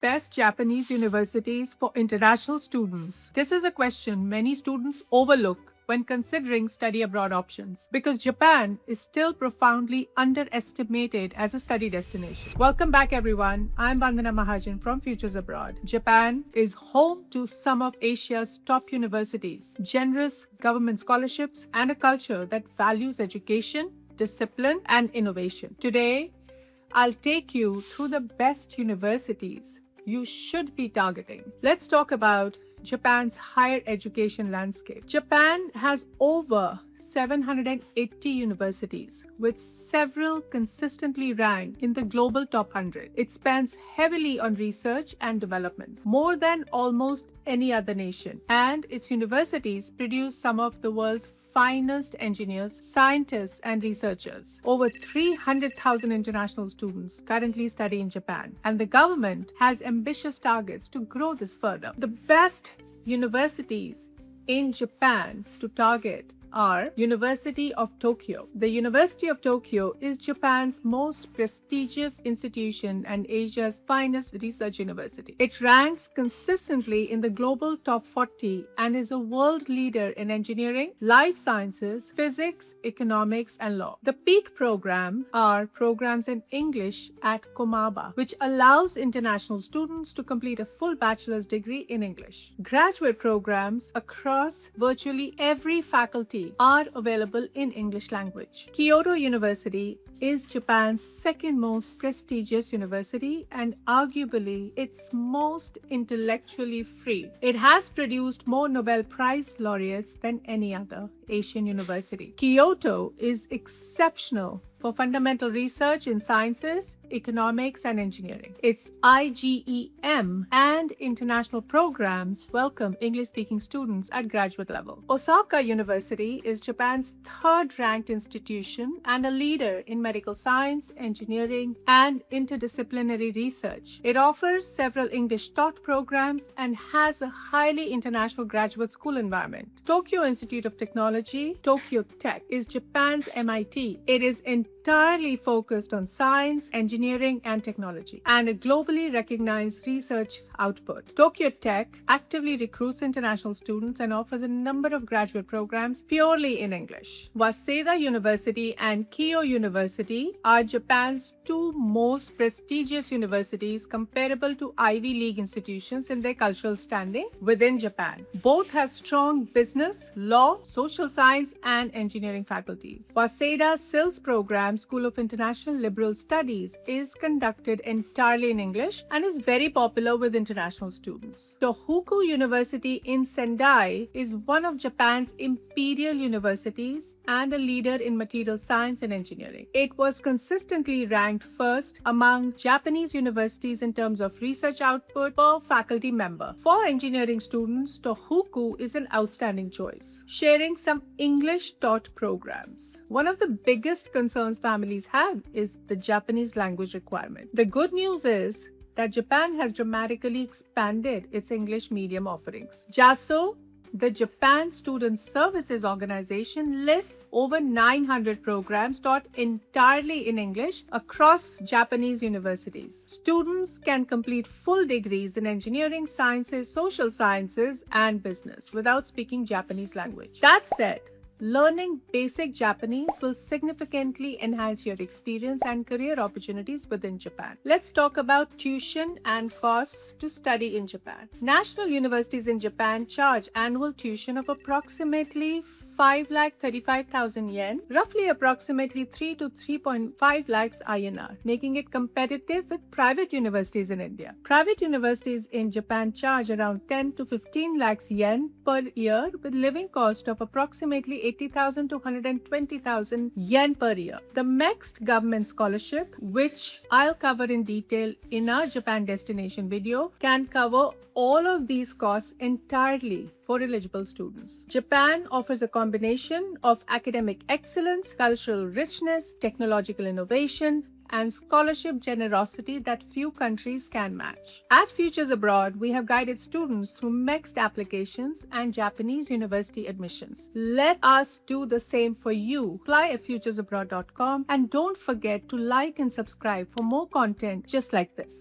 Best Japanese universities for international students. This is a question many students overlook when considering study abroad options because Japan is still profoundly underestimated as a study destination. Welcome back, everyone. I'm Vandana Mahajan from Futures Abroad. Japan is home to some of Asia's top universities, generous government scholarships, and a culture that values education, discipline, and innovation. Today, I'll take you through the best universities you should be targeting. Let's talk about Japan's higher education landscape. Japan has over 780 universities, with several consistently ranked in the global top 100. It spends heavily on research and development, more than almost any other nation, and its universities produce some of the world's finest engineers, scientists, and researchers. Over 300,000 international students currently study in Japan, and the government has ambitious targets to grow this further. The best universities in Japan to target are University of Tokyo. The University of Tokyo is Japan's most prestigious institution and Asia's finest research university. It ranks consistently in the global top 40 and is a world leader in engineering, life sciences, physics, economics, and law. The peak program are programs in English at Komaba, which allows international students to complete a full bachelor's degree in English. Graduate programs across virtually every faculty are available in English language. Kyoto University is Japan's second most prestigious university and arguably its most intellectually free. It has produced more Nobel Prize laureates than any other Asian university. Kyoto is exceptional for fundamental research in sciences, economics, and engineering. Its IGEM and international programs welcome English-speaking students at graduate level. Osaka University is Japan's third-ranked institution and a leader in medical science, engineering, and interdisciplinary research. It offers several English-taught programs and has a highly international graduate school environment. Tokyo Institute of Technology, Tokyo Tech, is Japan's MIT. It is entirely focused on science, engineering, and technology, and a globally recognized research output. Tokyo Tech actively recruits international students and offers a number of graduate programs purely in English. Waseda University and Keio University are Japan's two most prestigious universities comparable to Ivy League institutions in their cultural standing within Japan. Both have strong business, law, social science, and engineering faculties. Waseda's SILS program, School of International Liberal Studies, is conducted entirely in English and is very popular with international students. Tohoku University in Sendai is one of Japan's imperial universities and a leader in material science and engineering. It was consistently ranked first among Japanese universities in terms of research output per faculty member. For engineering students, Tohoku is an outstanding choice, sharing some English-taught programs. One of the biggest concerns families have is the Japanese language requirement. The good news is that Japan has dramatically expanded its English medium offerings. JASO, the Japan Student Services Organization, lists over 900 programs taught entirely in English across Japanese universities. Students can complete full degrees in engineering, sciences, social sciences, and business without speaking Japanese language. That said, learning basic Japanese will significantly enhance your experience and career opportunities within Japan. Let's talk about tuition and costs to study in Japan. National universities in Japan charge annual tuition of approximately 5,35,000 yen, roughly approximately 3 to 3.5 lakhs INR, making it competitive with private universities in India. Private universities in Japan charge around 10 to 15 lakhs yen per year, with living cost of approximately 80,000 to 120,000 yen per year. The MEXT government scholarship, which I'll cover in detail in our Japan destination video, can cover all of these costs entirely for eligible students. Japan offers a combination of academic excellence, cultural richness, technological innovation, and scholarship generosity that few countries can match. At Futures Abroad, we have guided students through MEXT applications and Japanese university admissions. Let us do the same for you. Apply at futuresabroad.com and don't forget to like and subscribe for more content just like this.